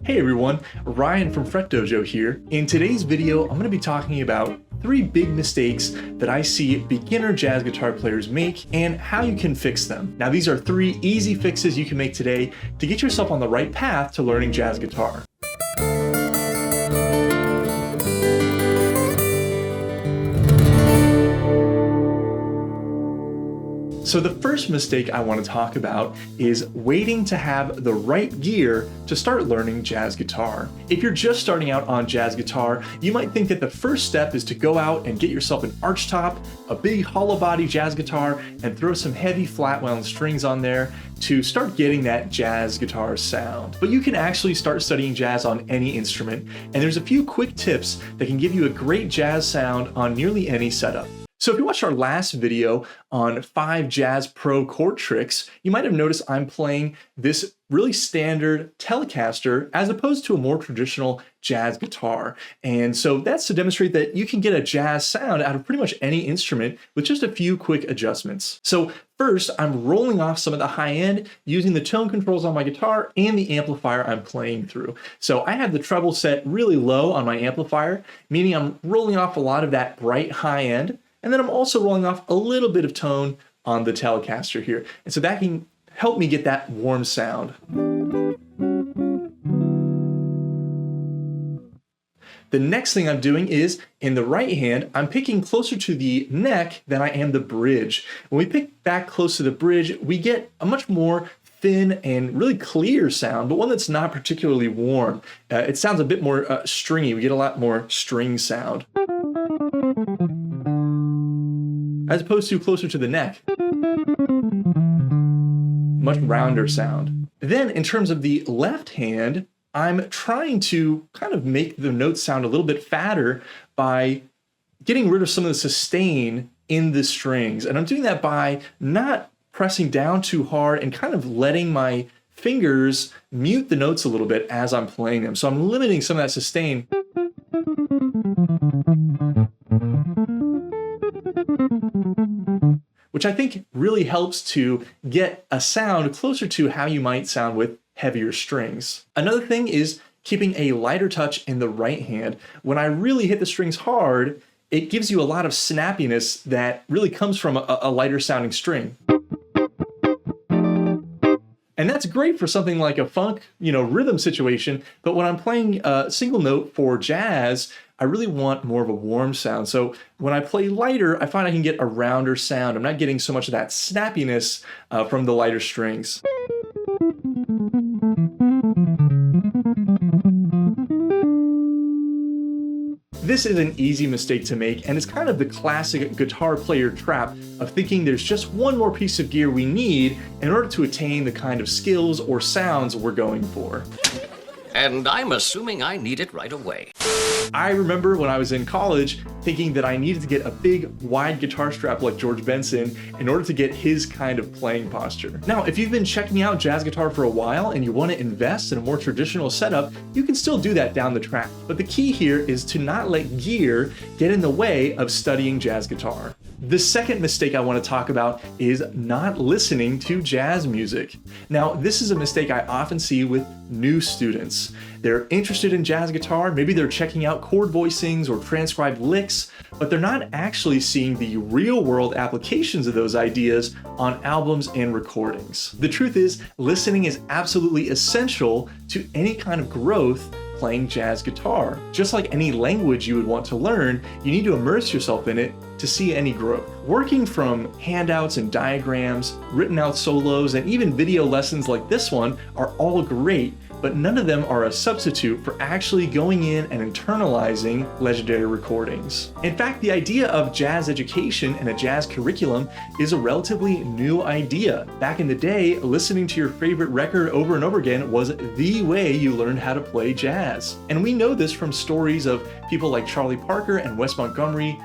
Hey everyone, Ryan from Fret Dojo here. In today's video, I'm going to be talking about 3 big mistakes that I see beginner jazz guitar players make and how you can fix them. Now these are 3 easy fixes you can make today to get yourself on the right path to learning jazz guitar. So the first mistake I want to talk about is waiting to have the right gear to start learning jazz guitar. If you're just starting out on jazz guitar, you might think that the first step is to go out and get yourself an arch top, a big hollow body jazz guitar, and throw some heavy flat wound strings on there to start getting that jazz guitar sound. But you can actually start studying jazz on any instrument, and there's a few quick tips that can give you a great jazz sound on nearly any setup. So if you watched our last video on 5 Jazz Pro chord tricks, you might have noticed I'm playing this really standard Telecaster as opposed to a more traditional jazz guitar. And so that's to demonstrate that you can get a jazz sound out of pretty much any instrument with just a few quick adjustments. So first, I'm rolling off some of the high end using the tone controls on my guitar and the amplifier I'm playing through. So I have the treble set really low on my amplifier, meaning I'm rolling off a lot of that bright high end. And then I'm also rolling off a little bit of tone on the Telecaster here. And so that can help me get that warm sound. The next thing I'm doing is, in the right hand, I'm picking closer to the neck than I am the bridge. When we pick back close to the bridge, we get a much more thin and really clear sound, but one that's not particularly warm. It sounds a bit more stringy. We get a lot more string sound, as opposed to closer to the neck. Much rounder sound. Then in terms of the left hand, I'm trying to kind of make the notes sound a little bit fatter by getting rid of some of the sustain in the strings. And I'm doing that by not pressing down too hard and kind of letting my fingers mute the notes a little bit as I'm playing them. So I'm limiting some of that sustain. Which I think really helps to get a sound closer to how you might sound with heavier strings. Another thing is keeping a lighter touch in the right hand. When I really hit the strings hard, it gives you a lot of snappiness that really comes from a lighter sounding string. And that's great for something like a funk, rhythm situation. But when I'm playing a single note for jazz, I really want more of a warm sound. So when I play lighter, I find I can get a rounder sound. I'm not getting so much of that snappiness from the lighter strings. This is an easy mistake to make, and it's kind of the classic guitar player trap of thinking there's just one more piece of gear we need in order to attain the kind of skills or sounds we're going for. And I'm assuming I need it right away. I remember when I was in college thinking that I needed to get a big, wide guitar strap like George Benson in order to get his kind of playing posture. Now, if you've been checking out jazz guitar for a while and you want to invest in a more traditional setup, you can still do that down the track. But the key here is to not let gear get in the way of studying jazz guitar. The second mistake I want to talk about is not listening to jazz music. Now, this is a mistake I often see with new students. They're interested in jazz guitar, maybe they're checking out chord voicings or transcribed licks, but they're not actually seeing the real-world applications of those ideas on albums and recordings. The truth is, listening is absolutely essential to any kind of growth playing jazz guitar. Just like any language you would want to learn, you need to immerse yourself in it to see any growth. Working from handouts and diagrams, written out solos, and even video lessons like this one are all great, but none of them are a substitute for actually going in and internalizing legendary recordings. In fact, the idea of jazz education and a jazz curriculum is a relatively new idea. Back in the day, listening to your favorite record over and over again was the way you learned how to play jazz. And we know this from stories of people like Charlie Parker and Wes Montgomery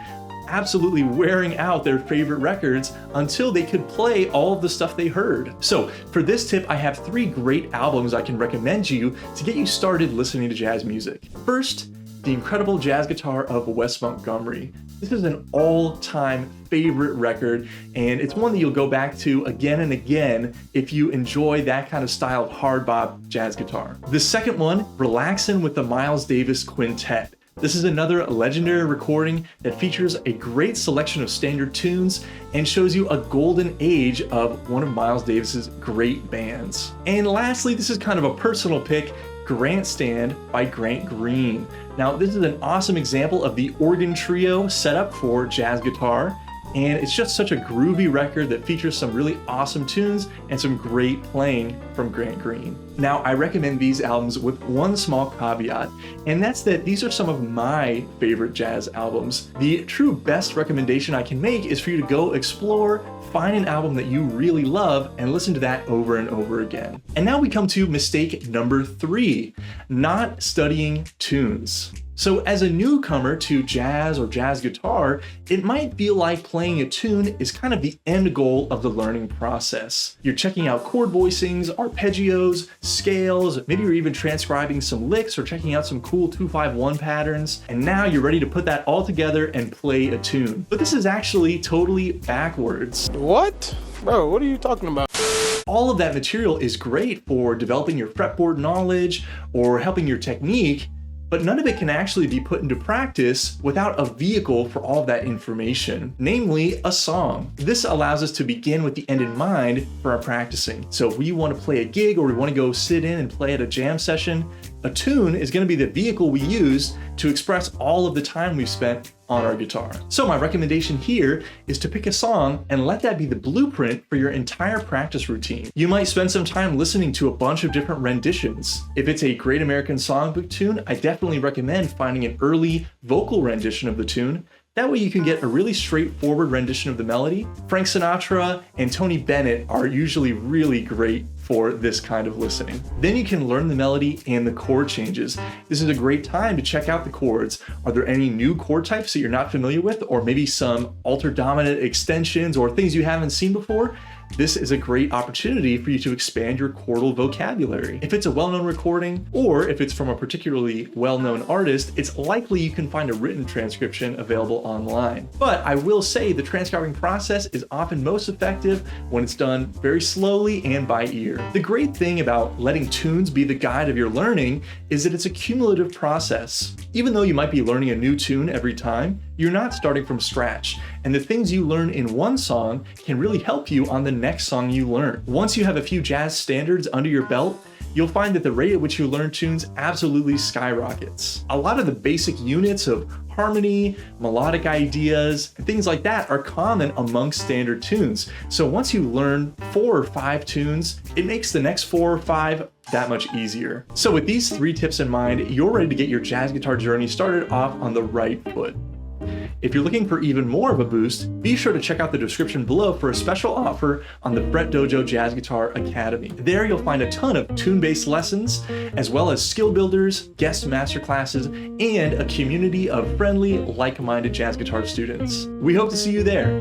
absolutely wearing out their favorite records until they could play all of the stuff they heard. So for this tip, I have 3 great albums I can recommend you to get you started listening to jazz music. First the incredible jazz guitar of Wes Montgomery. This is an all-time favorite record, and it's one that you'll go back to again and again if you enjoy that kind of style of hard bop jazz guitar. The second one, Relaxin' with the Miles Davis Quintet. This is another legendary recording that features a great selection of standard tunes and shows you a golden age of one of Miles Davis's great bands. And lastly, this is kind of a personal pick, Grant Stand by Grant Green. Now, this is an awesome example of the organ trio set up for jazz guitar, and it's just such a groovy record that features some really awesome tunes and some great playing from Grant Green. Now, I recommend these albums with one small caveat, and that's that these are some of my favorite jazz albums. The true best recommendation I can make is for you to go explore, find an album that you really love, and listen to that over and over again. And now we come to mistake number 3, not studying tunes. So as a newcomer to jazz or jazz guitar, it might feel like playing a tune is kind of the end goal of the learning process. You're checking out chord voicings, arpeggios, scales, maybe you're even transcribing some licks or checking out some cool 2-5-1 patterns, and now you're ready to put that all together and play a tune. But this is actually totally backwards. What? Bro, what are you talking about? All of that material is great for developing your fretboard knowledge or helping your technique, but none of it can actually be put into practice without a vehicle for all of that information, namely a song. This allows us to begin with the end in mind for our practicing. So if we want to play a gig or we want to go sit in and play at a jam session, a tune is going to be the vehicle we use to express all of the time we've spent on our guitar. So my recommendation here is to pick a song and let that be the blueprint for your entire practice routine. You might spend some time listening to a bunch of different renditions. If it's a Great American Songbook tune, I definitely recommend finding an early vocal rendition of the tune. That way you can get a really straightforward rendition of the melody. Frank Sinatra and Tony Bennett are usually really great for this kind of listening. Then you can learn the melody and the chord changes. This is a great time to check out the chords. Are there any new chord types that you're not familiar with, or maybe some altered dominant extensions or things you haven't seen before? This is a great opportunity for you to expand your chordal vocabulary. If it's a well-known recording, or if it's from a particularly well-known artist, it's likely you can find a written transcription available online. But I will say the transcribing process is often most effective when it's done very slowly and by ear. The great thing about letting tunes be the guide of your learning is that it's a cumulative process. Even though you might be learning a new tune every time, you're not starting from scratch, and the things you learn in one song can really help you on the next song you learn. Once you have a few jazz standards under your belt, you'll find that the rate at which you learn tunes absolutely skyrockets. A lot of the basic units of harmony, melodic ideas, and things like that are common amongst standard tunes. So once you learn 4 or 5 tunes, it makes the next 4 or 5 that much easier. So with these 3 tips in mind, you're ready to get your jazz guitar journey started off on the right foot. If you're looking for even more of a boost, be sure to check out the description below for a special offer on the Fret Dojo Jazz Guitar Academy. There you'll find a ton of tune-based lessons, as well as skill builders, guest masterclasses, and a community of friendly, like-minded jazz guitar students. We hope to see you there.